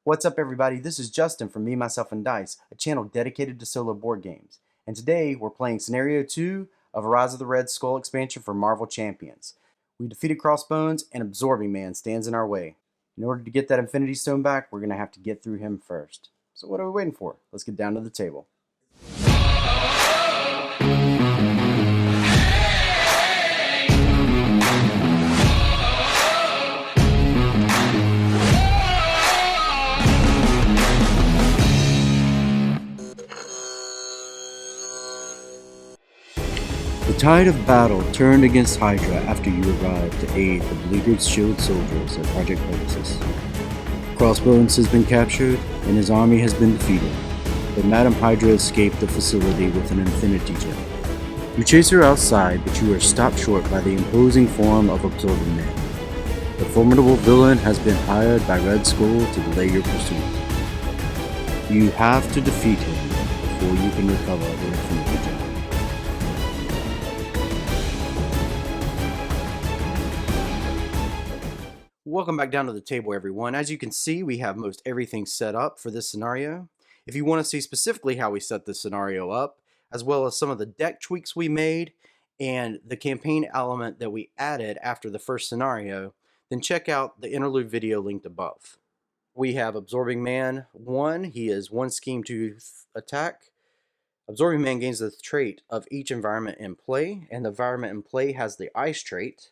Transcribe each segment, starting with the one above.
What's up, everybody? This is Justin from Me, Myself, and Dice, a channel dedicated to solo board games. And today we're playing Scenario 2 of Rise of the Red Skull expansion for Marvel Champions. We defeated Crossbones, and Absorbing Man stands in our way. In order to get that Infinity Stone back, we're going to have to get through him first. So what are we waiting for? Let's get down to the table. The tide of battle turned against Hydra after you arrived to aid the beleaguered shield soldiers at Project Pegasus. Crossbones has been captured and his army has been defeated, but Madam Hydra escaped the facility with an Infinity Gem. You chase her outside, but you are stopped short by the imposing form of Absorbing Man. The formidable villain has been hired by Red Skull to delay your pursuit. You have to defeat him before you can recover the Infinity Gem. Welcome back down to the table, everyone. As you can see, we have most everything set up for this scenario. If you want to see specifically how we set this scenario up, as well as some of the deck tweaks we made and the campaign element that we added after the first scenario, then check out the interlude video linked above. We have Absorbing Man 1. He is 1 scheme to attack. Absorbing Man gains the trait of each environment in play, and the environment in play has the ice trait.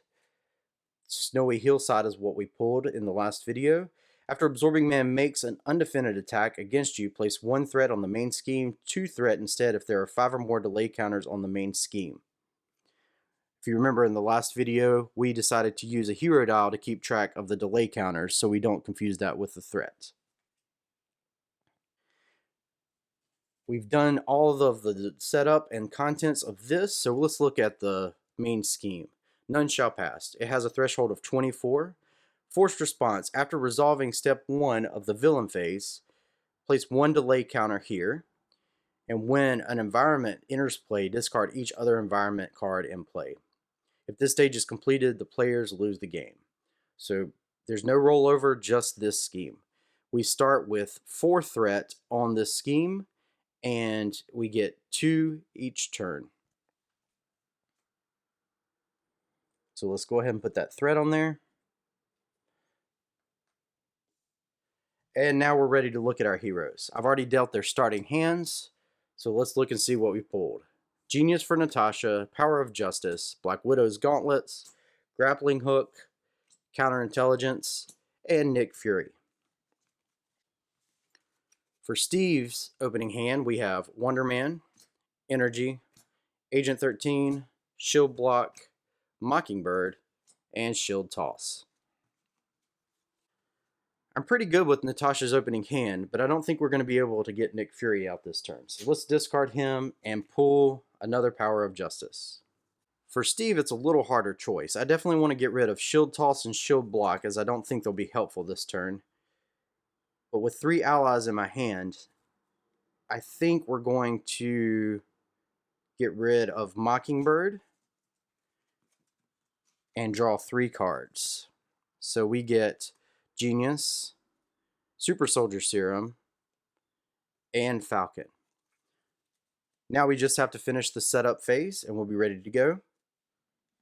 Snowy Hillside is what we pulled in the last video. After Absorbing Man makes an undefended attack against you, place 1 threat on the main scheme, 2 threat instead if there are 5 or more delay counters on the main scheme. If you remember in the last video, we decided to use a hero dial to keep track of the delay counters so we don't confuse that with the threat. We've done all of the setup and contents of this, so let's look at the main scheme. None shall pass. It has a threshold of 24. Forced response. After resolving step 1 of the villain phase, place 1 delay counter here. And when an environment enters play, discard each other environment card in play. If this stage is completed, the players lose the game. So there's no rollover, just this scheme. We start with 4 threat on this scheme, and we get 2 each turn. So let's go ahead and put that thread on there. And now we're ready to look at our heroes. I've already dealt their starting hands, so let's look and see what we pulled. Genius for Natasha, Power of Justice, Black Widow's Gauntlets, Grappling Hook, Counterintelligence, and Nick Fury. For Steve's opening hand, we have Wonder Man, Energy, Agent 13, Shield Block, Mockingbird, and Shield Toss. I'm pretty good with Natasha's opening hand, but I don't think we're going to be able to get Nick Fury out this turn. So let's discard him and pull another Power of Justice. For Steve, it's a little harder choice. I definitely want to get rid of Shield Toss and Shield Block, as I don't think they'll be helpful this turn. But with 3 allies in my hand, I think we're going to get rid of Mockingbird and draw 3 cards. So we get Genius, Super Soldier Serum, and Falcon. Now we just have to finish the setup phase and we'll be ready to go.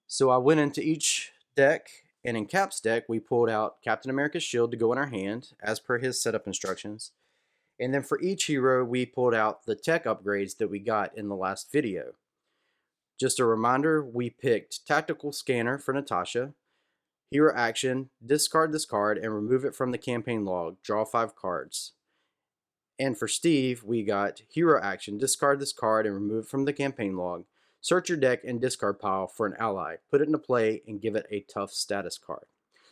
So I went into each deck, and in Cap's deck we pulled out Captain America's shield to go in our hand as per his setup instructions. And then for each hero we pulled out the tech upgrades that we got in the last video. Just a reminder, we picked Tactical Scanner for Natasha, Hero Action, discard this card and remove it from the campaign log, draw 5 cards. And for Steve, we got Hero Action, discard this card and remove it from the campaign log, search your deck and discard pile for an ally, put it into play and give it a tough status card.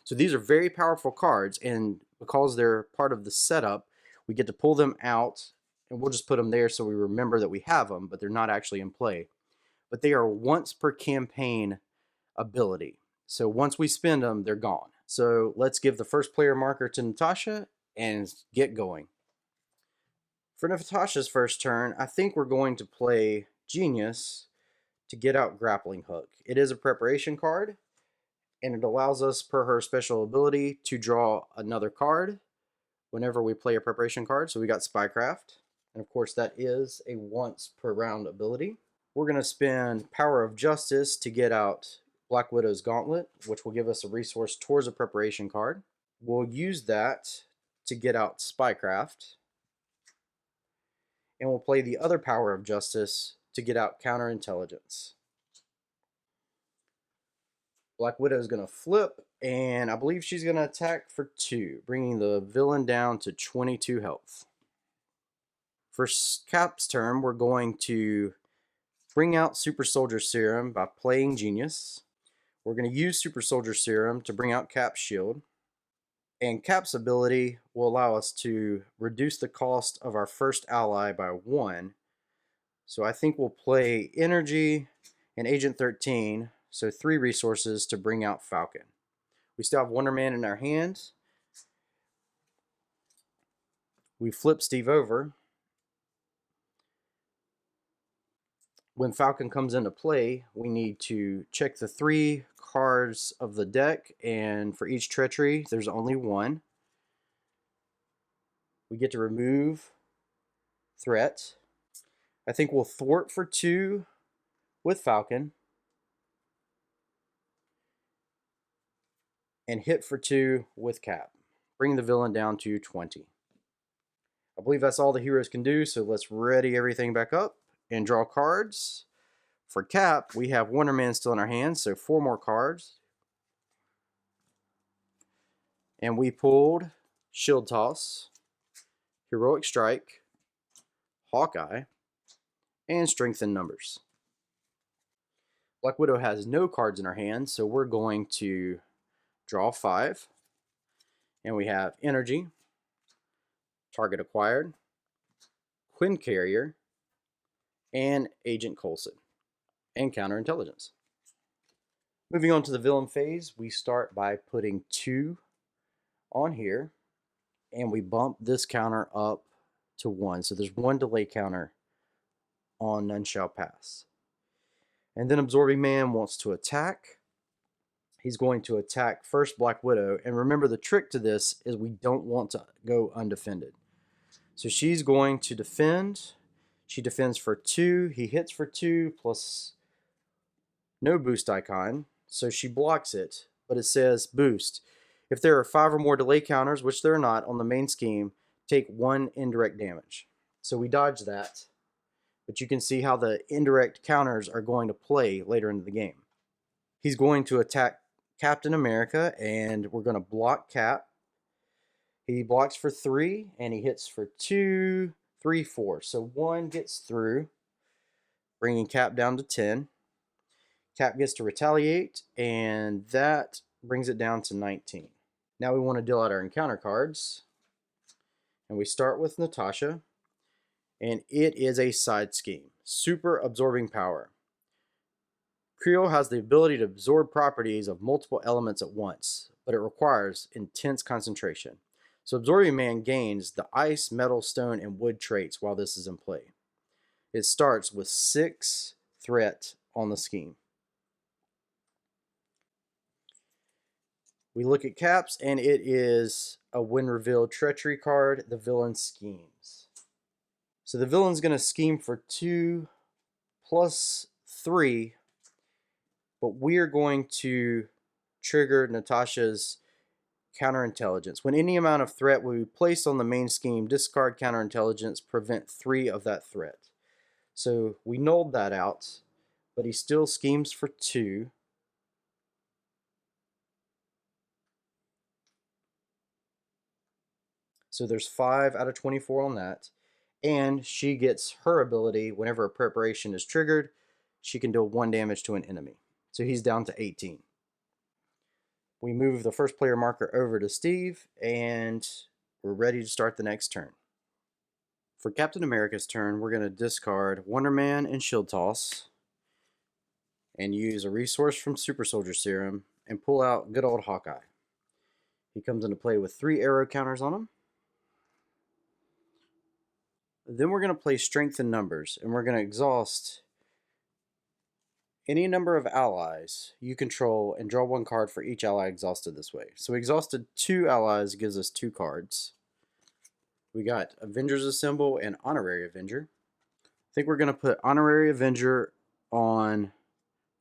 So these are very powerful cards, and because they're part of the setup, we get to pull them out, and we'll just put them there so we remember that we have them, but they're not actually in play. But they are once per campaign ability. So once we spend them, they're gone. So let's give the first player marker to Natasha and get going. For Natasha's first turn, I think we're going to play Genius to get out Grappling Hook. It is a preparation card, and it allows us, per her special ability, to draw another card whenever we play a preparation card. So we got Spycraft, and of course that is a once per round ability. We're going to spend Power of Justice to get out Black Widow's Gauntlet, which will give us a resource towards a preparation card. We'll use that to get out Spycraft, and we'll play the other Power of Justice to get out Counterintelligence. Black Widow is going to flip, and I believe she's going to attack for 2, bringing the villain down to 22 health. For Cap's turn, we're going to bring out Super Soldier Serum by playing Genius. We're going to use Super Soldier Serum to bring out Cap's shield. And Cap's ability will allow us to reduce the cost of our first ally by 1. So I think we'll play Energy and Agent 13, so 3 resources to bring out Falcon. We still have Wonder Man in our hand. We flip Steve over. When Falcon comes into play, we need to check the 3 cards of the deck, and for each treachery, there's only 1. We get to remove threat. I think we'll thwart for 2 with Falcon, and hit for 2 with Cap, bring the villain down to 20. I believe that's all the heroes can do, so let's ready everything back up and draw cards. For Cap, we have Wonder Man still in our hands, so 4 more cards. And we pulled Shield Toss, Heroic Strike, Hawkeye, and Strength in Numbers. Black Widow has no cards in her hand, so we're going to draw 5. And we have Energy, Target Acquired, Quinn Carrier, and Agent Coulson, and Counterintelligence. Moving on to the villain phase, we start by putting 2 on here, and we bump this counter up to 1. So there's 1 delay counter on None Shall Pass. And then Absorbing Man wants to attack. He's going to attack first Black Widow. And remember, the trick to this is we don't want to go undefended. So she's going to defend. She defends for 2. He hits for 2 plus no boost icon. So she blocks it, but it says boost. If there are 5 or more delay counters, which there are not on the main scheme, take 1 indirect damage. So we dodge that. But you can see how the indirect counters are going to play later into the game. He's going to attack Captain America, and we're going to block Cap. He blocks for 3, and he hits for 2, 3, 4. So 1 gets through, bringing Cap down to 10. Cap gets to retaliate, and that brings it down to 19. Now we want to deal out our encounter cards. And we start with Natasha, and it is a side scheme. Super Absorbing Power. Creel has the ability to absorb properties of multiple elements at once, but it requires intense concentration. So Absorbing Man gains the ice, metal, stone, and wood traits while this is in play. It starts with 6 threat on the scheme. We look at Caps, and it is a when revealed treachery card, the villain schemes. So the villain's going to scheme for 2 plus 3, but we are going to trigger Natasha's Counterintelligence. When any amount of threat will be placed on the main scheme, discard Counterintelligence, prevent 3 of that threat. So we nulled that out, but he still schemes for 2. So there's 5 out of 24 on that. And she gets her ability whenever a preparation is triggered, she can deal 1 damage to an enemy. So he's down to 18. We move the first player marker over to Steve, and we're ready to start the next turn. For Captain America's turn, we're going to discard Wonder Man and Shield Toss, and use a resource from Super Soldier Serum, and pull out good old Hawkeye. He comes into play with 3 arrow counters on him. Then we're going to play Strength in Numbers, and we're going to exhaust any number of allies you control and draw 1 card for each ally exhausted this way. So we exhausted 2 allies, gives us 2 cards. We got Avengers Assemble and Honorary Avenger. I think we're going to put Honorary Avenger on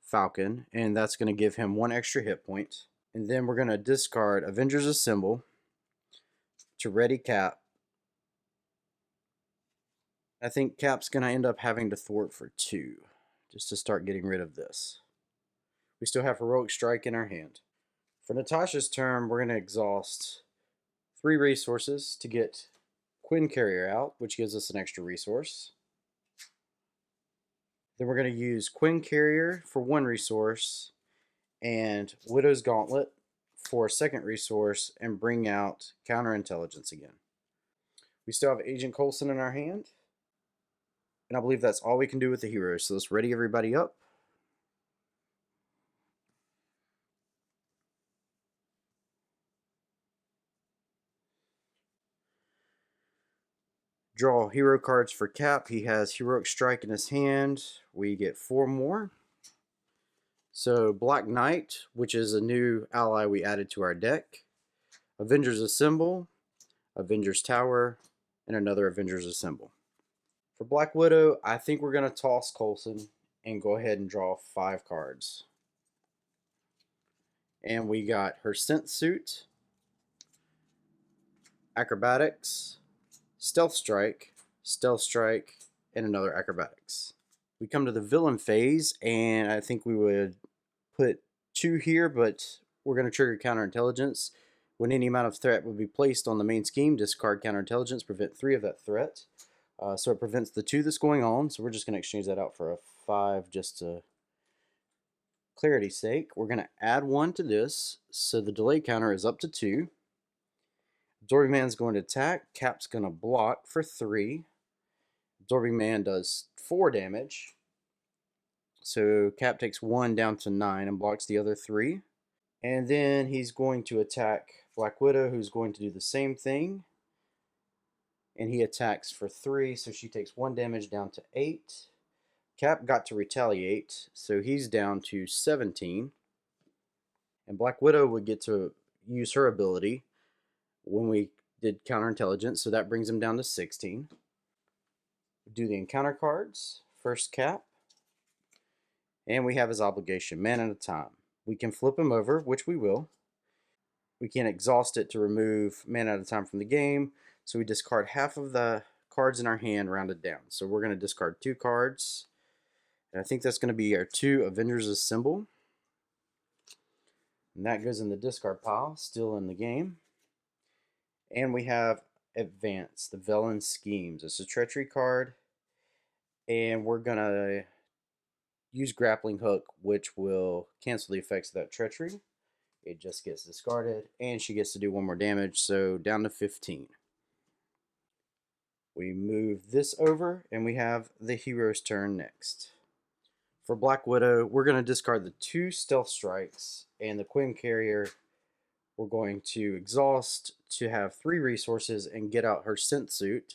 Falcon, and that's going to give him 1 extra hit point. And then we're going to discard Avengers Assemble to ready Cap. I think Cap's going to end up having to thwart for 2, just to start getting rid of this. We still have Heroic Strike in our hand. For Natasha's turn, we're going to exhaust 3 resources to get Quinn Carrier out, which gives us an extra resource. Then we're going to use Quinn Carrier for 1 resource and Widow's Gauntlet for a 2nd resource and bring out Counterintelligence again. We still have Agent Coulson in our hand, and I believe that's all we can do with the heroes. So let's ready everybody up. Draw hero cards for Cap. He has Heroic Strike in his hand. We get 4 more. So Black Knight, which is a new ally we added to our deck. Avengers Assemble, Avengers Tower, and another Avengers Assemble. For Black Widow, I think we're going to toss Coulson and go ahead and draw 5 cards. And we got her Scent Suit, Acrobatics, Stealth Strike, and another Acrobatics. We come to the villain phase, and I think we would put 2 here, but we're going to trigger Counterintelligence. When any amount of threat would be placed on the main scheme, discard Counterintelligence, prevent 3 of that threat. So it prevents the 2 that's going on, so we're just going to exchange that out for a 5 just to clarity's sake. We're going to add 1 to this, so the delay counter is up to 2. Absorbing Man's going to attack. Cap's going to block for 3. Absorbing Man does 4 damage. So Cap takes 1 down to 9 and blocks the other 3. And then he's going to attack Black Widow, who's going to do the same thing. And he attacks for 3, so she takes 1 damage down to 8. Cap got to retaliate, so he's down to 17. And Black Widow would get to use her ability when we did Counterintelligence, so that brings him down to 16. We do the encounter cards. First Cap. And we have his obligation, man at a time. We can flip him over, which we will. We can exhaust it to remove man at a time from the game. So we discard half of the cards in our hand rounded down. So we're going to discard 2 cards. And I think that's going to be our 2 Avengers Assemble. And that goes in the discard pile, still in the game. And we have Advance, the Villain Schemes. It's a treachery card. And we're going to use Grappling Hook, which will cancel the effects of that treachery. It just gets discarded. And she gets to do 1 more damage, so down to 15. We move this over, and we have the hero's turn next. For Black Widow, we're going to discard the 2 Stealth Strikes, and the Quinn Carrier we're going to exhaust to have 3 resources and get out her Scent Suit.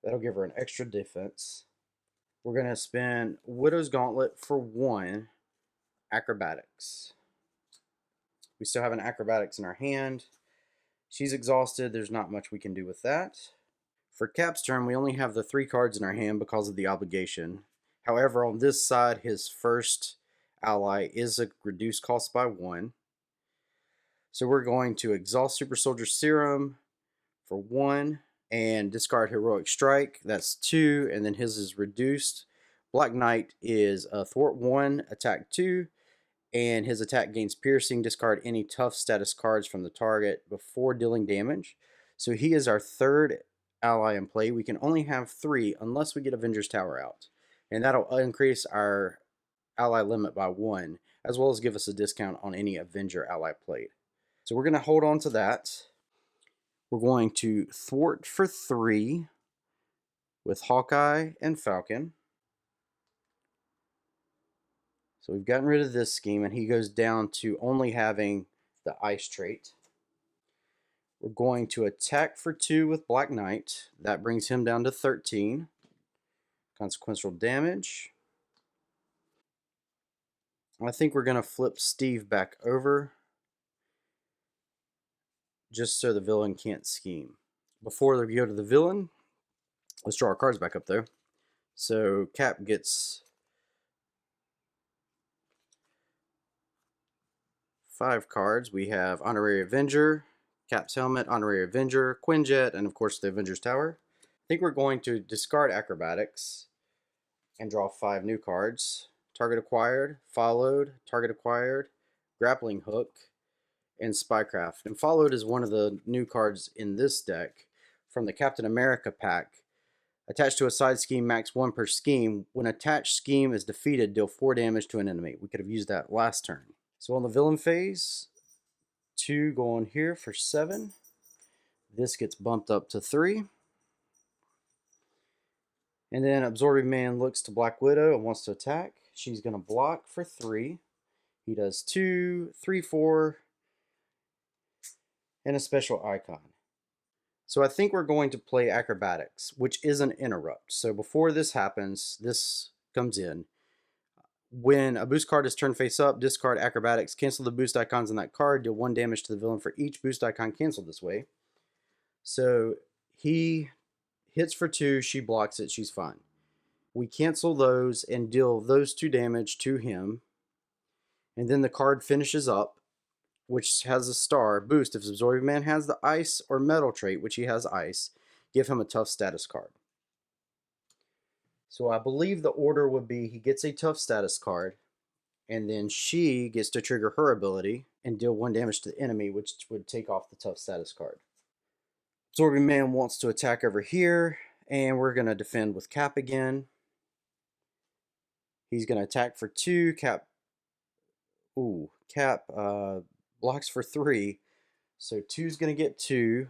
That'll give her an extra defense. We're going to spend Widow's Gauntlet for 1 Acrobatics. We still have an Acrobatics in our hand. She's exhausted. There's not much we can do with that. For Cap's turn, we only have the 3 cards in our hand because of the obligation. However, on this side, his first ally is a reduced cost by 1. So we're going to exhaust Super Soldier Serum for 1 and discard Heroic Strike. That's 2, and then his is reduced. Black Knight is a thwart 1, attack 2, and his attack gains piercing. Discard any tough status cards from the target before dealing damage. So he is our 3rd ally in play. We can only have 3 unless we get Avengers Tower out. And that'll increase our ally limit by 1, as well as give us a discount on any Avenger ally played. So we're going to hold on to that. We're going to thwart for 3 with Hawkeye and Falcon. So we've gotten rid of this scheme, and he goes down to only having the ice trait. We're going to attack for 2 with Black Knight. That brings him down to 13. Consequential damage. I think we're going to flip Steve back over just so the villain can't scheme. Before we go to the villain, let's draw our cards back up though. So Cap gets 5 cards. We have Honorary Avenger, Cap's Helmet, Honorary Avenger, Quinjet, and of course the Avenger's Tower. I think we're going to discard Acrobatics and draw 5 new cards. Target acquired, followed, target acquired, grappling hook, and Spycraft. And followed is one of the new cards in this deck from the Captain America pack. Attached to a side scheme, max 1 per scheme. When attached scheme is defeated, deal 4 damage to an enemy. We could have used that last turn. So on the villain phase, 2 go on here for 7. This gets bumped up to 3. And then Absorbing Man looks to Black Widow and wants to attack. She's going to block for 3. He does 2, 3, 4, and a special icon. So I think we're going to play Acrobatics, which is an interrupt. So before this happens, this comes in. When a boost card is turned face up, discard Acrobatics, cancel the boost icons on that card, deal 1 damage to the villain for each boost icon canceled this way. So he hits for 2, she blocks it, she's fine. We cancel those and deal those 2 damage to him. And then the card finishes up, which has a star boost. If Absorbing Man has the ice or metal trait, which he has ice, give him a tough status card. So I believe the order would be he gets a tough status card, and then she gets to trigger her ability and deal 1 damage to the enemy, which would take off the tough status card. Absorbing Man wants to attack over here, and we're going to defend with Cap again. He's going to attack for 2. Cap blocks for 3. So 2's going to get 2.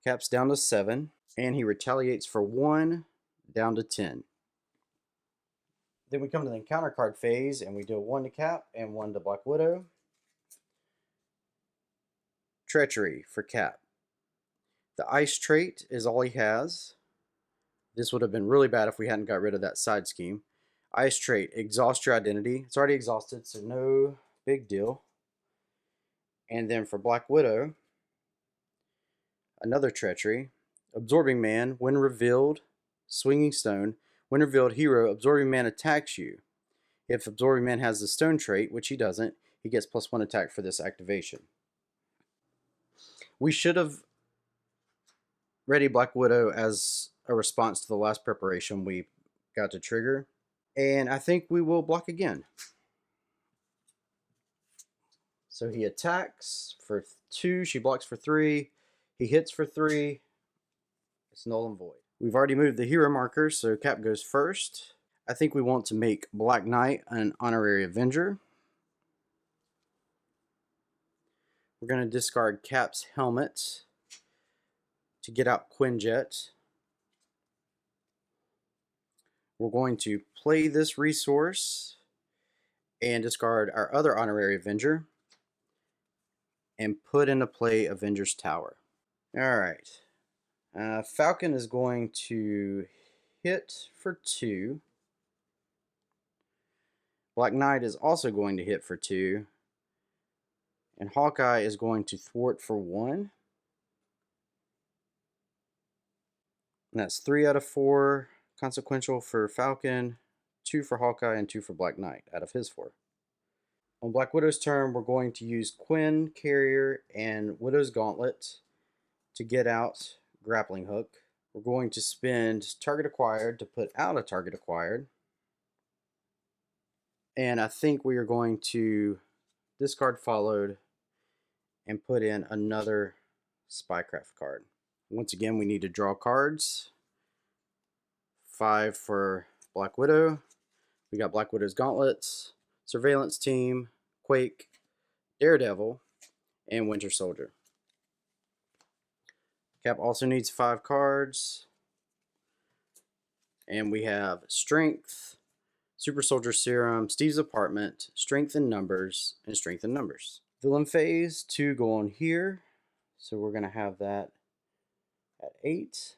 Cap's down to 7. And he retaliates for 1, down to 10. Then we come to the encounter card phase, and we deal 1 to Cap and 1 to Black Widow. Treachery for Cap. The ice trait is all he has. This would have been really bad if we hadn't got rid of that side scheme. Ice trait, exhaust your identity. It's already exhausted, so no big deal. And then for Black Widow, another treachery. Absorbing Man, when revealed, Swinging Stone. When revealed hero, Absorbing Man attacks you. If Absorbing Man has the stone trait, which he doesn't, he gets +1 attack for this activation. We should have ready Black Widow as a response to the last preparation we got to trigger. And I think we will block again. So he attacks for 2, she blocks for 3, he hits for 3, it's null and void. We've already moved the hero markers, so Cap goes first. I think we want to make Black Knight an Honorary Avenger. We're going to discard Cap's Helmet to get out Quinjet. We're going to play this resource and discard our other Honorary Avenger and put into play Avenger's Tower. Alright. Falcon is going to hit for 2. Black Knight is also going to hit for 2. And Hawkeye is going to thwart for 1. And that's 3 out of 4 consequential for Falcon, 2 for Hawkeye, and 2 for Black Knight out of his 4. On Black Widow's turn, we're going to use Quinn, Carrier, and Widow's Gauntlet to get out Grappling Hook. We're going to spend Target Acquired to put out a Target Acquired. And I think we are going to discard Followed and put in another Spycraft card. Once again, we need to draw cards. 5 for Black Widow. We got Black Widow's Gauntlets, Surveillance Team, Quake, Daredevil, and Winter Soldier. Cap also needs 5 cards. And we have Strength, Super Soldier Serum, Steve's Apartment, Strength in Numbers, and Strength in Numbers. Villain phase, 2 go on here. So we're going to have that at 8.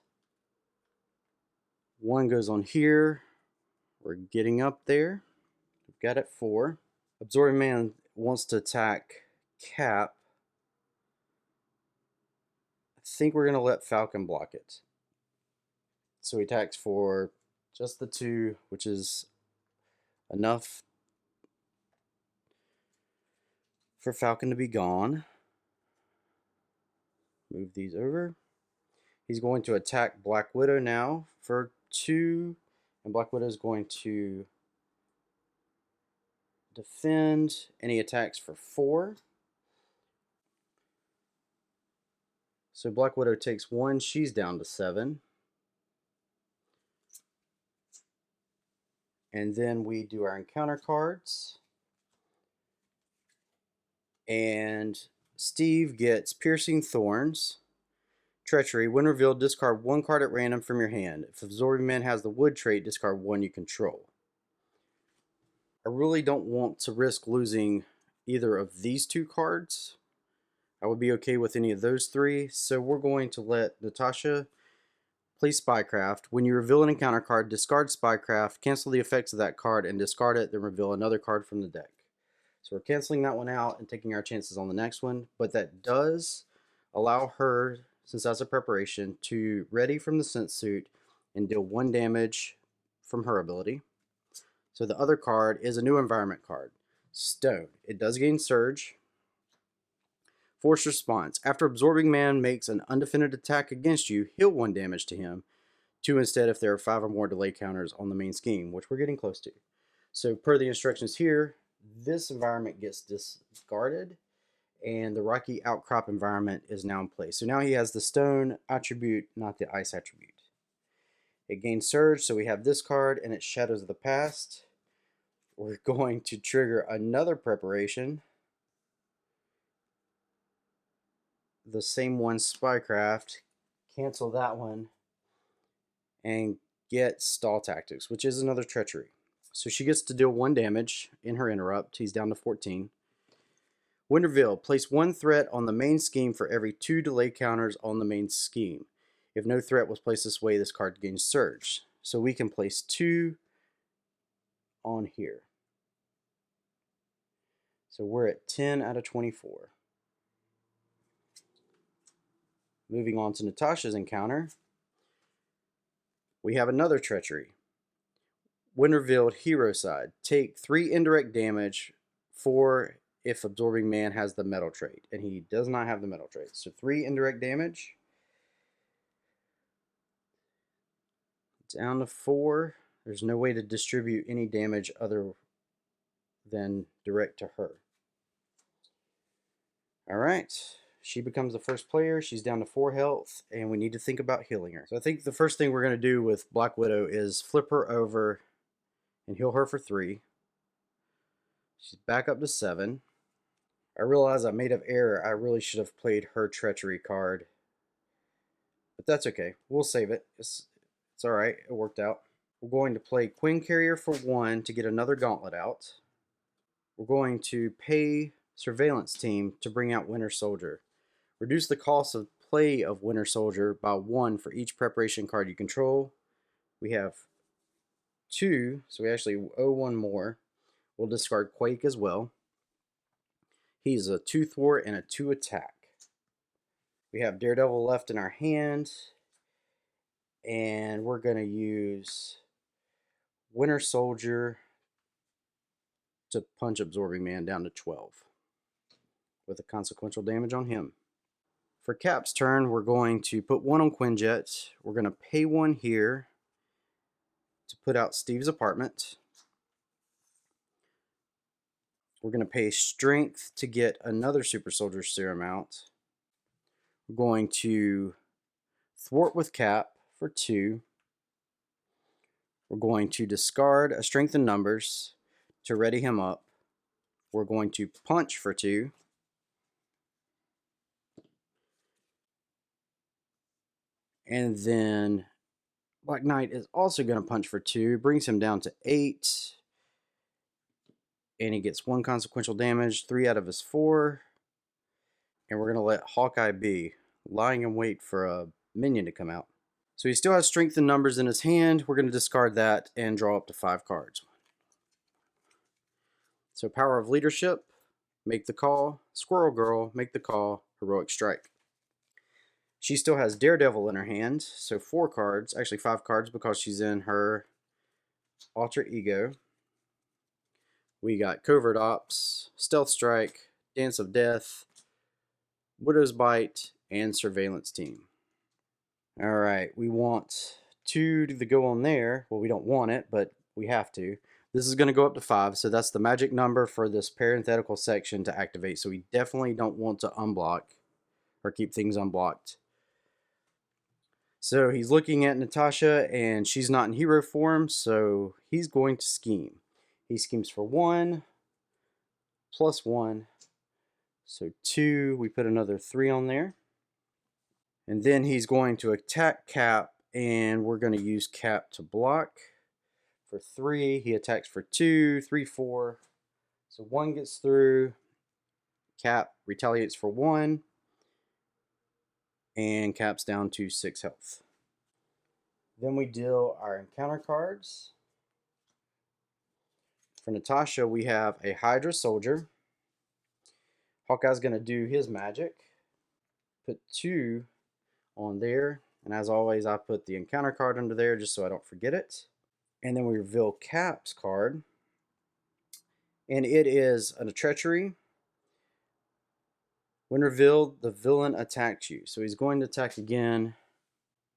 1 goes on here. We're getting up there. We've got it 4. Absorbing Man wants to attack Cap. I think we're going to let Falcon block it. So he attacks for just the 2, which is enough for Falcon to be gone. Move these over. He's going to attack Black Widow now for 2, and Black Widow is going to defend, and he attacks for 4. So Black Widow takes 1, she's down to 7. And then we do our encounter cards. And Steve gets Piercing Thorns. Treachery. When revealed, discard 1 card at random from your hand. If Absorbing Man has the wood trait, discard 1 you control. I really don't want to risk losing either of these 2 cards. I would be okay with any of those 3. So we're going to let Natasha play Spycraft. When you reveal an encounter card, discard Spycraft, cancel the effects of that card, and discard it, then reveal another card from the deck. So we're canceling that one out and taking our chances on the next one. But that does allow her, since that's a preparation, to ready from the Scent Suit and deal 1 damage from her ability. So the other card is a new environment card, Stone. It does gain Surge. Force Response. After Absorbing Man makes an undefended attack against you, heal 1 damage to him. 2 instead if there are 5 or more delay counters on the main scheme, which we're getting close to. So per the instructions here, this environment gets discarded, and the Rocky Outcrop environment is now in place. So now he has the Stone attribute, not the Ice attribute. It gains Surge, so we have this card, and it's Shadows of the Past. We're going to trigger another preparation. The same one, Spycraft. Cancel that one, and get Stall Tactics, which is another Treachery. So she gets to deal 1 damage in her interrupt. He's down to 14. When revealed, place 1 threat on the main scheme for every 2 delay counters on the main scheme. If no threat was placed this way, this card gains Surge. So we can place 2 on here. So we're at 10 out of 24. Moving on to Natasha's encounter. We have another Treachery. When revealed, Hero Side. Take 3 indirect damage for if Absorbing Man has the metal trait. And he does not have the metal trait. So 3 indirect damage. Down to 4. There's no way to distribute any damage other than direct to her. Alright. She becomes the first player. She's down to 4 health, and we need to think about healing her. So I think the first thing we're going to do with Black Widow is flip her over and heal her for 3. She's back up to 7. I realize I made an error. I really should have played her Treachery card. But that's okay. We'll save it. It's alright. It worked out. We're going to play Queen Carrier for 1 to get another gauntlet out. We're going to pay Surveillance Team to bring out Winter Soldier. Reduce the cost of play of Winter Soldier by 1 for each preparation card you control. We have 2, so we actually owe 1 more. We'll discard Quake as well. He's a 2 thwart and a 2 attack. We have Daredevil left in our hand, and we're going to use Winter Soldier to punch Absorbing Man down to 12 with a consequential damage on him. For Cap's turn, we're going to put 1 on Quinjet. We're going to pay 1 here to put out Steve's apartment. We're going to pay Strength to get another Super Soldier Serum out. We're going to thwart with Cap for 2. We're going to discard a Strength in Numbers to ready him up. We're going to punch for 2. And then Black Knight is also going to punch for 2. Brings him down to 8. And he gets 1 consequential damage, 3 out of his 4. And we're going to let Hawkeye be, lying in wait for a minion to come out. So he still has Strength in Numbers in his hand. We're going to discard that and draw up to 5 cards. So Power of Leadership, make the call. Squirrel Girl, make the call. Heroic Strike. She still has Daredevil in her hand, so 4 cards, actually 5 cards because she's in her alter ego. We got Covert Ops, Stealth Strike, Dance of Death, Widow's Bite, and Surveillance Team. Alright, we want 2 to go on there. Well, we don't want it, but we have to. This is going to go up to 5, so that's the magic number for this parenthetical section to activate. So we definitely don't want to unblock or keep things unblocked. So he's looking at Natasha, and she's not in hero form, so he's going to scheme. He schemes for 1, plus 1, so 2. We put another 3 on there. And then he's going to attack Cap, and we're going to use Cap to block. For 3, he attacks for 2, 3, 4. So 1 gets through. Cap retaliates for 1. And Cap's down to 6 health. Then we deal our encounter cards. For Natasha, we have a Hydra Soldier. Hawkeye's going to do his magic. Put 2 on there. And as always, I put the encounter card under there just so I don't forget it. And then we reveal Cap's card. And it is a treachery. When revealed, the villain attacked you. So he's going to attack again.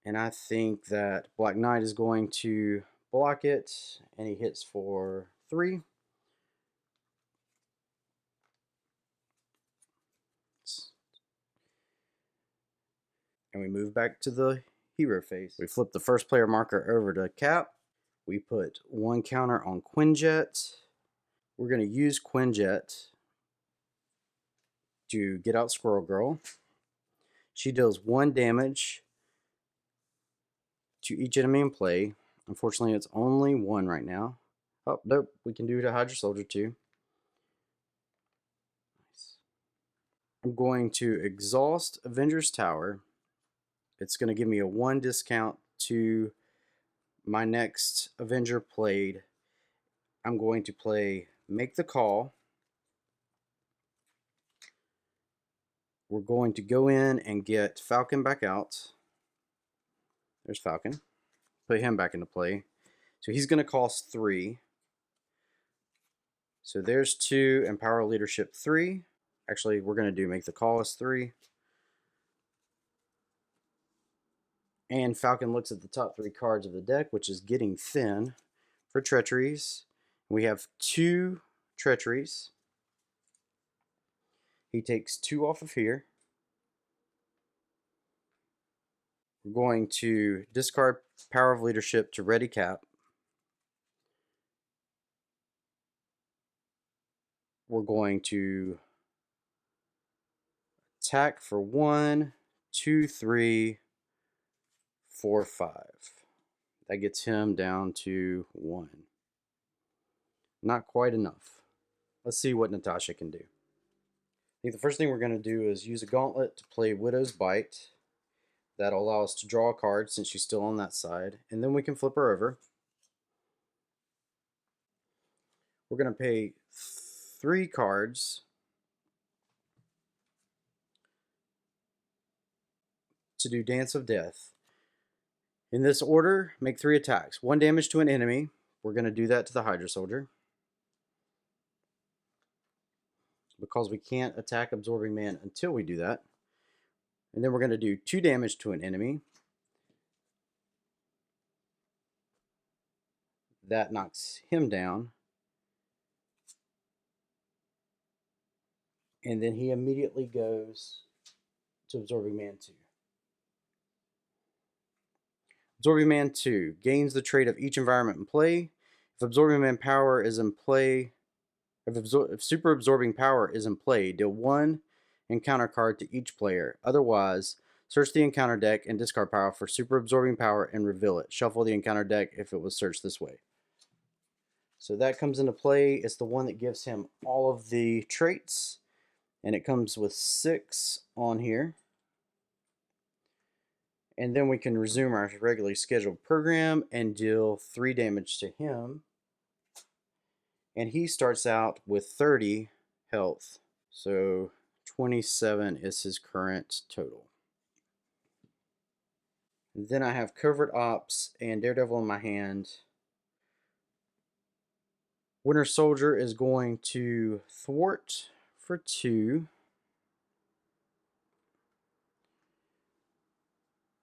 And I think that Black Knight is going to block it. And he hits for 3. And we move back to the hero phase. We flip the first player marker over to Cap. We put 1 counter on Quinjet. We're going to use Quinjet to get out Squirrel Girl. She deals 1 damage to each enemy in play. Unfortunately, it's only 1 right now. Oh, nope, we can do it to Hydra Soldier too. Nice. I'm going to exhaust Avengers Tower. It's going to give me a 1 discount to my next Avenger played. I'm going to play Make the Call. We're going to go in and get Falcon back out. There's Falcon. Put him back into play. So he's going to cost 3. So there's 2 and Power Leadership 3. Actually, we're going to do Make the Call as 3. And Falcon looks at the top 3 cards of the deck, which is getting thin for treacheries. We have 2 treacheries. He takes 2 off of here. We're going to discard Power of Leadership to ready Cap. We're going to attack for 1, 2, 3, 4, 5. That gets him down to 1. Not quite enough. Let's see what Natasha can do. I think the first thing we're going to do is use a gauntlet to play Widow's Bite. That'll allow us to draw a card since she's still on that side. And then we can flip her over. We're going to pay 3 cards to do Dance of Death. In this order, make 3 attacks. 1 damage to an enemy. We're going to do that to the Hydra Soldier. Because we can't attack Absorbing Man until we do that. And then we're going to do 2 damage to an enemy. That knocks him down. And then he immediately goes to Absorbing Man 2. Absorbing Man 2 gains the trait of each environment in play. If Absorbing Man power is in play, if Super Absorbing Power is in play, deal 1 encounter card to each player. Otherwise, search the encounter deck and discard power for Super Absorbing Power and reveal it. Shuffle the encounter deck if it was searched this way. So that comes into play. It's the one that gives him all of the traits. And it comes with 6 on here. And then we can resume our regularly scheduled program and deal 3 damage to him. And he starts out with 30 health. So 27 is his current total. And then I have Covert Ops and Daredevil in my hand. Winter Soldier is going to thwart for 2.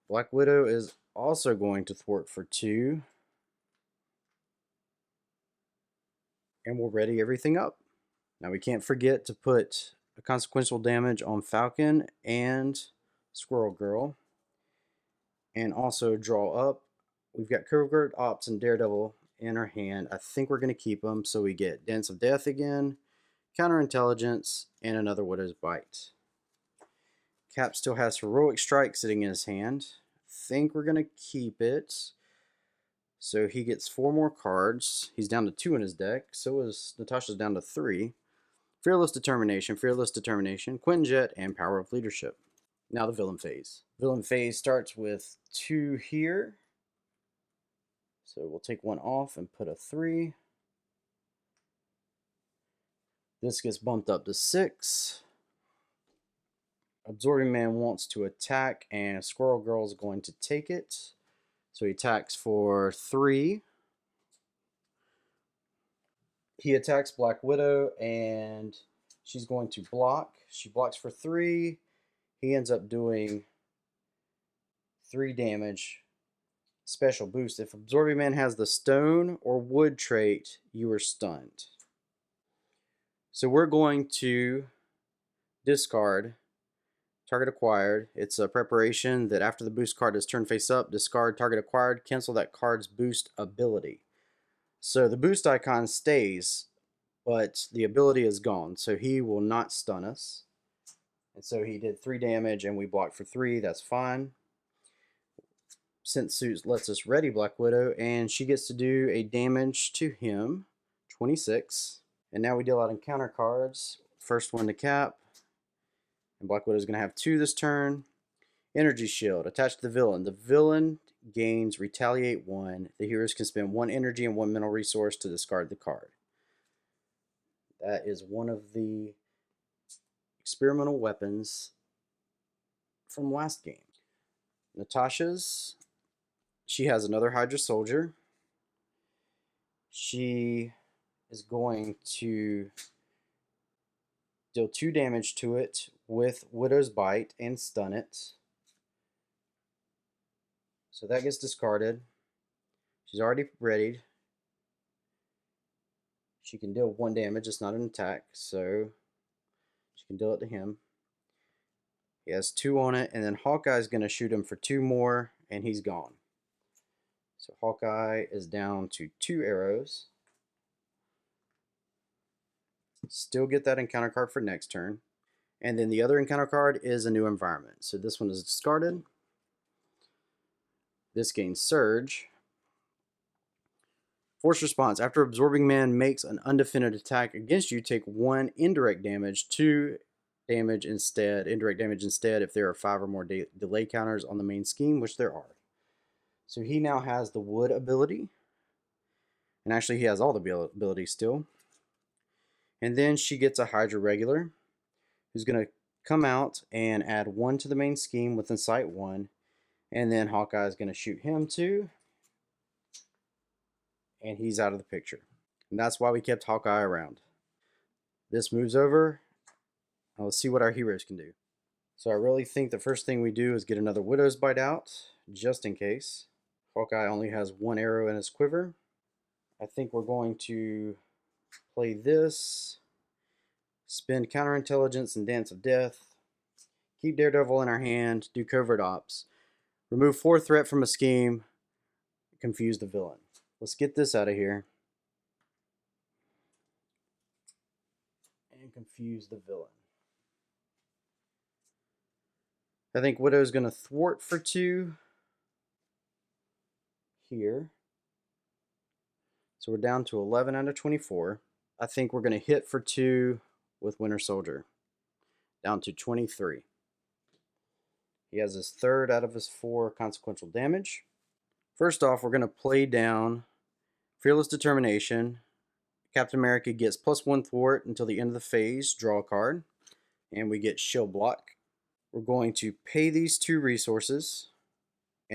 Black Widow is also going to thwart for 2. And we'll ready everything up. Now we can't forget to put a consequential damage on Falcon and Squirrel Girl. And also draw up. We've got Covert Ops and Daredevil in our hand. I think we're going to keep them so we get Dance of Death again, Counterintelligence, and another Widow's Bite. Cap still has Heroic Strike sitting in his hand. I think we're going to keep it. So he gets 4 more cards. He's down to 2 in his deck. So is Natasha's down to 3. Fearless Determination, Quinjet, and Power of Leadership. Now the villain phase. Villain phase starts with 2 here. So we'll take 1 off and put a 3. This gets bumped up to 6. Absorbing Man wants to attack, and Squirrel Girl is going to take it. So he attacks for 3. He attacks Black Widow, and she's going to block. She blocks for 3. He ends up doing 3 damage. Special boost. If Absorbing Man has the stone or wood trait, you are stunned. So we're going to discard target acquired. It's a preparation that after the boost card is turned face up, discard target acquired, cancel that card's boost ability. So the boost icon stays, but the ability is gone. So he will not stun us. And so he did 3 damage and we blocked for 3. That's fine. Synth Suit lets us ready Black Widow, and she gets to do a damage to him, 26. And now we deal out encounter cards. First one to Cap. And Black Widow is going to have 2 this turn. Energy Shield attached to the villain. The villain gains Retaliate 1. The heroes can spend 1 energy and 1 mental resource to discard the card. That is one of the experimental weapons from last game. Natasha's. She has another Hydra Soldier. She is going to deal 2 damage to it with Widow's Bite and stun it. So that gets discarded. She's already readied. She can deal 1 damage. It's not an attack, so she can deal it to him. He has 2 on it, and then Hawkeye's going to shoot him for 2 more, and he's gone. So Hawkeye is down to 2 arrows. Still get that encounter card for next turn. And then the other encounter card is a new environment. So this one is discarded. This gains Surge. Force response. After Absorbing Man makes an undefended attack against you, take 1 indirect damage, 2 damage instead, indirect damage instead if there are 5 or more delay counters on the main scheme, which there are. So he now has the wood ability. And actually he has all the abilities still. And then she gets a Hydra regular, who's going to come out and add 1 to the main scheme with Incite 1. And then Hawkeye is going to shoot him too. And he's out of the picture. And that's why we kept Hawkeye around. This moves over. Now let's see what our heroes can do. So I really think the first thing we do is get another Widow's Bite out, just in case. Hawkeye only has 1 arrow in his quiver. I think we're going to play this, spend Counterintelligence and Dance of Death, keep Daredevil in our hand, do Covert Ops, remove 4 threat from a scheme, confuse the villain. Let's get this out of here and confuse the villain. I think Widow's going to thwart for 2 here. So we're down to 11 out of 24. I think we're going to hit for 2 with Winter Soldier. Down to 23. He has his 3rd out of his 4 consequential damage. First off, we're going to play down Fearless Determination. Captain America gets +1 thwart until the end of the phase. Draw a card. And we get Shield Block. We're going to pay these 2 resources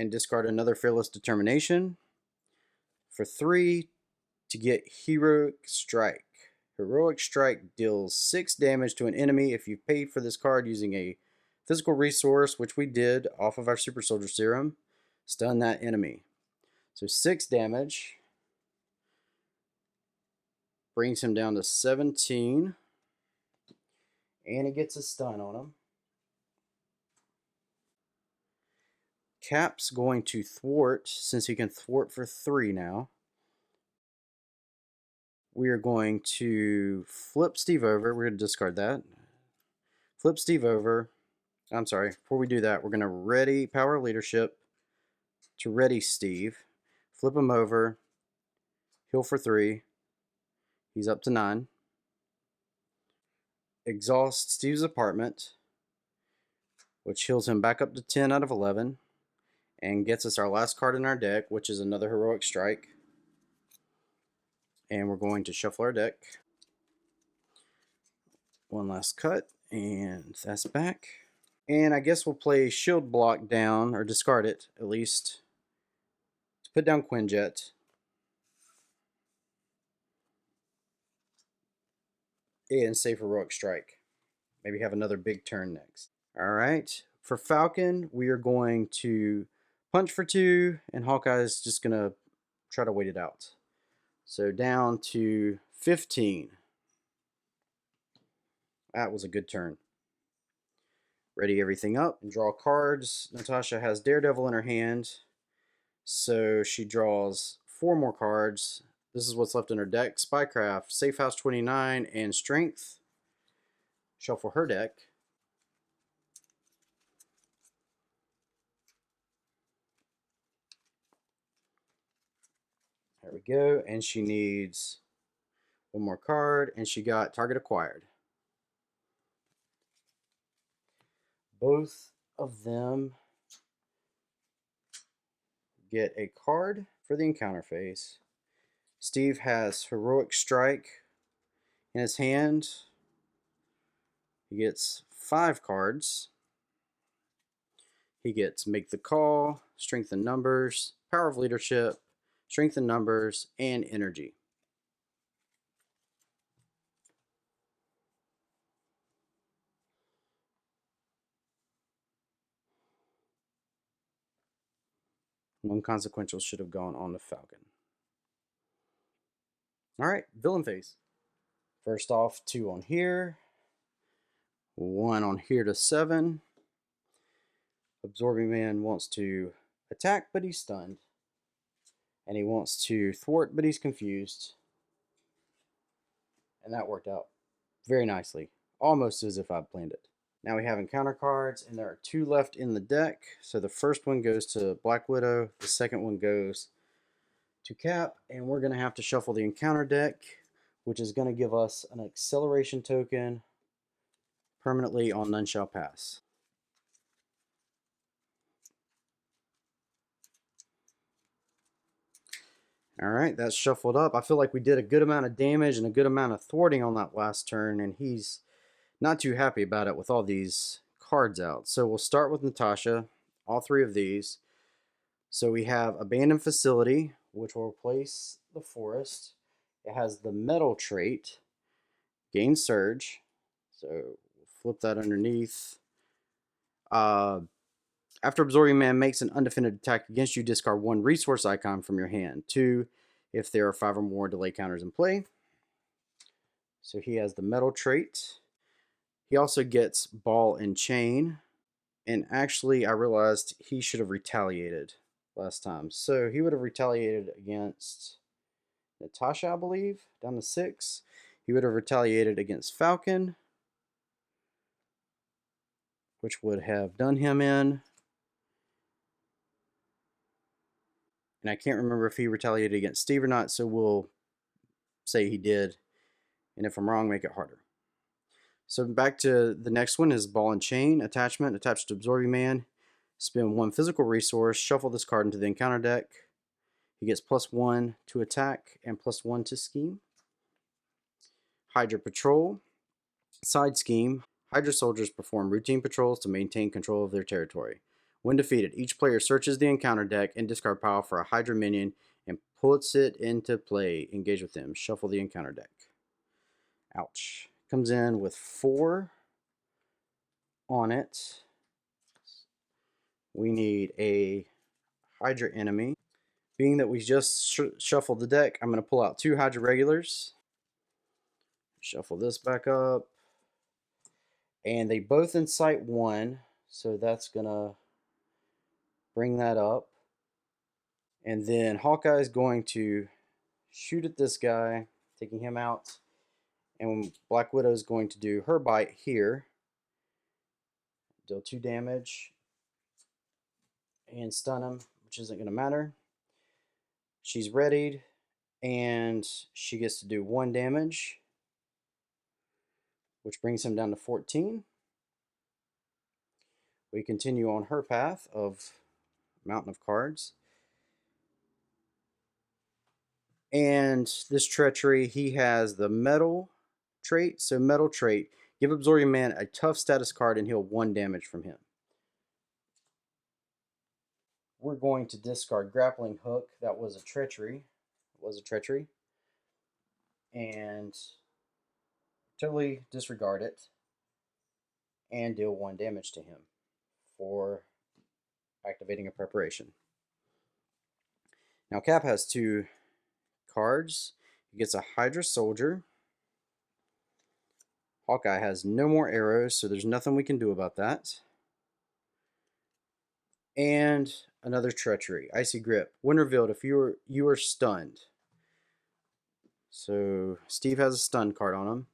and discard another Fearless Determination. For 3 to get Heroic Strike. Heroic Strike deals 6 damage to an enemy if you've paid for this card using a physical resource, which we did off of our Super Soldier Serum. Stun that enemy. So 6 damage. Brings him down to 17. And he gets a stun on him. Cap's going to thwart, since he can thwart for 3 now. We are going to flip Steve over. We're going to discard that. Flip Steve over. I'm sorry. Before we do that, we're going to ready Power Leadership to ready Steve. Flip him over. Heal for 3. He's up to 9. Exhaust Steve's apartment, which heals him back up to 10 out of 11. And gets us our last card in our deck, which is another Heroic Strike. And we're going to shuffle our deck. One last cut, and that's back. And I guess we'll play Shield Block down, or discard it at least, to put down Quinjet. And save Heroic Strike. Maybe have another big turn next. Alright, for Falcon, we are going to punch for 2, and Hawkeye's just going to try to wait it out. So down to 15. That was a good turn. Ready everything up and draw cards. Natasha has Daredevil in her hand, so she draws 4 more cards. This is what's left in her deck. Spycraft, Safe House 29, and Strength. Shuffle her deck. There we go, and she needs 1 more card, and she got Target Acquired. Both of them get a card for the encounter phase. Steve has Heroic Strike in his hand. He gets 5 cards. He gets Make the Call, Strength in Numbers, Power of Leadership, Strength in Numbers, and Energy. One consequential should have gone on the Falcon. Alright, villain phase. First off, 2 on here. 1 on here to 7. Absorbing Man wants to attack, but he's stunned. And he wants to thwart, but he's confused. And that worked out very nicely. Almost as if I'd planned it. Now we have encounter cards, and there are 2 left in the deck. So the first one goes to Black Widow. The second one goes to Cap. And we're going to have to shuffle the encounter deck, which is going to give us an acceleration token permanently on None Shall Pass. Alright, that's shuffled up. I feel like we did a good amount of damage and a good amount of thwarting on that last turn, and he's not too happy about it with all these cards out. So we'll start with Natasha, all 3 of these. So we have Abandoned Facility, which will replace the Forest. It has the Metal trait, Gain Surge. So we'll flip that underneath. After Absorbing Man makes an undefended attack against you, discard 1 resource icon from your hand. 2, if there are 5 or more delay counters in play. So he has the Metal trait. He also gets Ball and Chain. And actually, I realized he should have retaliated last time. So he would have retaliated against Natasha, I believe, down to 6. He would have retaliated against Falcon, which would have done him in. And I can't remember if he retaliated against Steve or not, so we'll say he did. And if I'm wrong, make it harder. So back to the next one is Ball and Chain attachment attached to Absorbing Man. Spend 1 physical resource, shuffle this card into the encounter deck. He gets +1 to attack and +1 to scheme. Hydra Patrol. Side scheme. Hydra soldiers perform routine patrols to maintain control of their territory. When defeated, each player searches the encounter deck and discard pile for a Hydra minion and puts it into play. Engage with them. Shuffle the encounter deck. Ouch. Comes in with 4 on it. We need a Hydra enemy. Being that we just shuffled the deck, I'm going to pull out 2 Hydra regulars. Shuffle this back up. And they both incite 1, so that's going to bring that up. And then Hawkeye is going to shoot at this guy, taking him out. And Black Widow is going to do her bite here. Deal 2 damage. And stun him, which isn't going to matter. She's readied. And she gets to do 1 damage, which brings him down to 14. We continue on her path of Mountain of Cards. And this treachery, he has the metal trait. So metal trait, give Absorbing Man a tough status card and heal 1 damage from him. We're going to discard Grappling Hook. That was a treachery. It was a treachery. And totally disregard it. And deal 1 damage to him for activating a preparation. Now Cap has 2 cards. He gets a Hydra Soldier. Hawkeye has no more arrows, so there's nothing we can do about that. And another treachery, Icy Grip. When revealed, if you are stunned. So Steve has a stun card on him.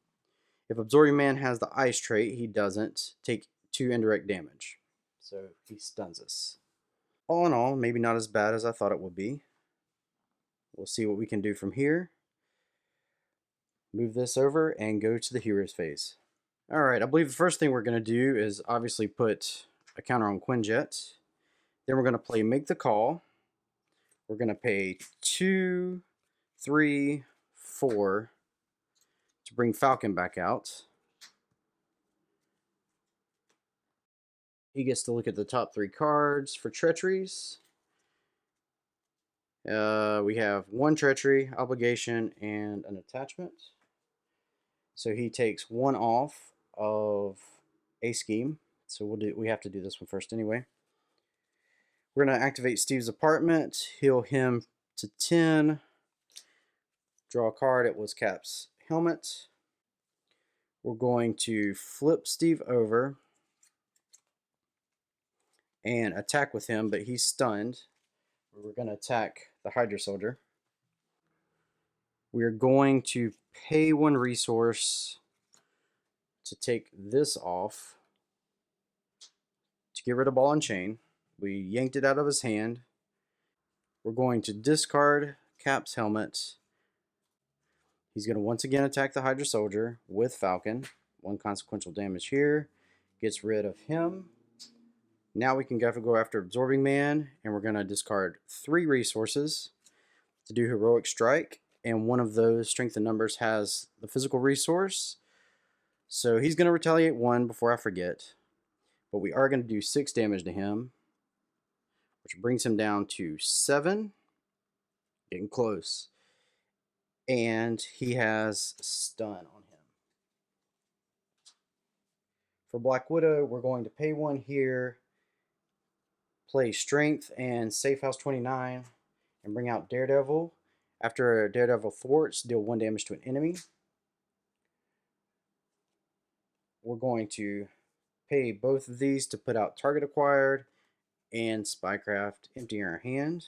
If Absorbing Man has the ice trait, he doesn't take 2 indirect damage. So he stuns us. All in all, maybe not as bad as I thought it would be. We'll see what we can do from here. Move this over and go to the Heroes phase. Alright, I believe the first thing we're going to do is obviously put a counter on Quinjet. Then we're going to play Make the Call. We're going to pay 2, 3, 4 to bring Falcon back out. He gets to look at the top 3 cards for treacheries. We have 1 treachery, obligation, and an attachment. So he takes 1 off of a scheme. So we have to do this one first anyway. We're going to activate Steve's apartment, heal him to 10. Draw a card. It was Cap's helmet. We're going to flip Steve over and attack with him, but he's stunned. We're going to attack the Hydra Soldier. We're going to pay 1 resource to take this off to get rid of Ball and Chain. We yanked it out of his hand. We're going to discard Cap's helmet. He's going to once again attack the Hydra Soldier with Falcon. 1 consequential damage here. Gets rid of him. Now we can go after Absorbing Man, and we're going to discard 3 resources to do Heroic Strike, and one of those strength in numbers has the physical resource. So he's going to retaliate 1 before I forget, but we are going to do 6 damage to him, which brings him down to 7. Getting close. And he has stun on him. For Black Widow, we're going to pay 1 here, play Strength and Safe House 29, and bring out Daredevil. After Daredevil thwarts, deal 1 damage to an enemy. We're going to pay both of these to put out Target Acquired and Spycraft, emptying our hand.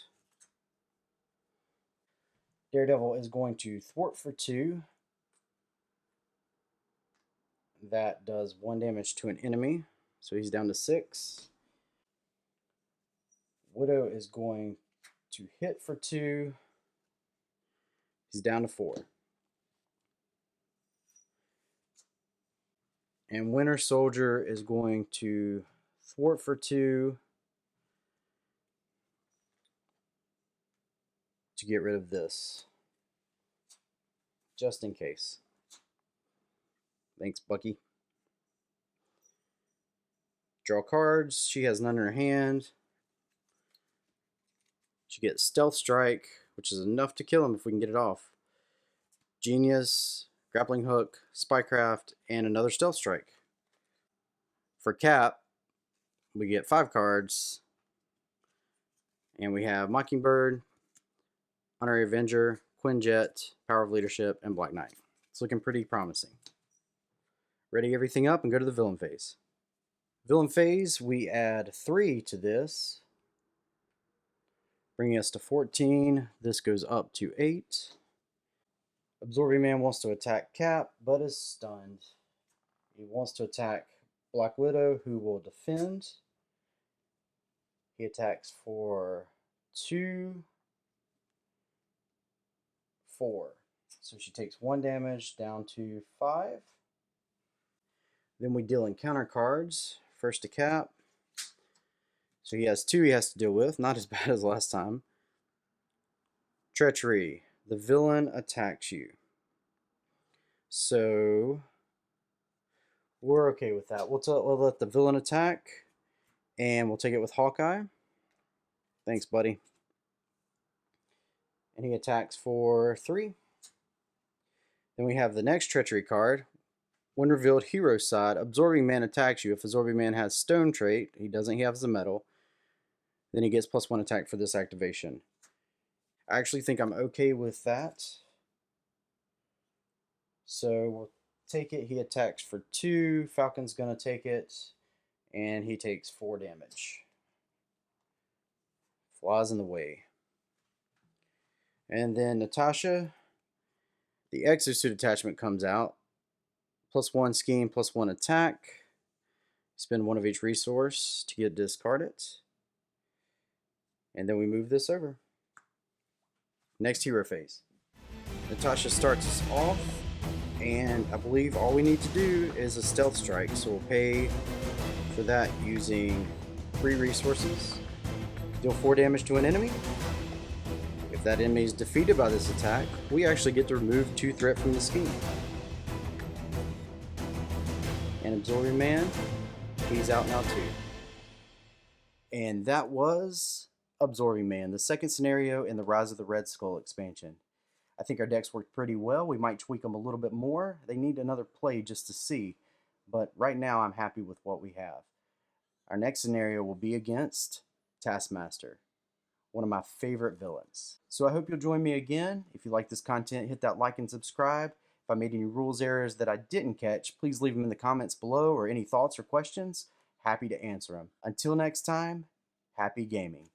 Daredevil is going to thwart for 2. That does 1 damage to an enemy, so he's down to 6. Widow is going to hit for 2. He's down to 4. And Winter Soldier is going to thwart for 2 to get rid of this, just in case. Thanks, Bucky. Draw cards. She has none in her hand. She gets Stealth Strike, which is enough to kill him if we can get it off. Genius, Grappling Hook, Spycraft, and another Stealth Strike. For Cap, we get 5 cards. And we have Mockingbird, Honorary Avenger, Quinjet, Power of Leadership, and Black Knight. It's looking pretty promising. Ready everything up and go to the villain phase. Villain phase, we add 3 to this, bringing us to 14. This goes up to 8. Absorbing Man wants to attack Cap, but is stunned. He wants to attack Black Widow, who will defend. He attacks for 2, 4. So she takes 1 damage down to 5. Then we deal encounter cards. First to Cap. So he has 2 he has to deal with. Not as bad as last time. Treachery. The villain attacks you. So we're okay with that. We'll let the villain attack. And we'll take it with Hawkeye. Thanks, buddy. And he attacks for 3. Then we have the next Treachery card. When revealed, hero side, Absorbing Man attacks you. If Absorbing Man has Stone trait, he doesn't, he has the metal, then he gets +1 attack for this activation. I actually think I'm okay with that. So we'll take it. He attacks for 2. Falcon's going to take it, and he takes 4 damage. Flies in the way. And then Natasha, the Exosuit attachment comes out. +1 scheme, +1 attack. Spend 1 of each resource to get discarded. And then we move this over. Next hero phase. Natasha starts us off, and I believe all we need to do is a Stealth Strike. So we'll pay for that using 3 resources. Deal 4 damage to an enemy. If that enemy is defeated by this attack, we actually get to remove 2 threat from the scheme. And Absorbing Man, he's out now too. And that was Absorbing Man, the second scenario in the Rise of the Red Skull expansion. I think our decks worked pretty well. We might tweak them a little bit more. They need another play just to see. But right now I'm happy with what we have. Our next scenario will be against Taskmaster, one of my favorite villains. So I hope you'll join me again. If you like this content, hit that like and subscribe. If I made any rules errors that I didn't catch, please leave them in the comments below, or any thoughts or questions. Happy to answer them. Until next time, happy gaming.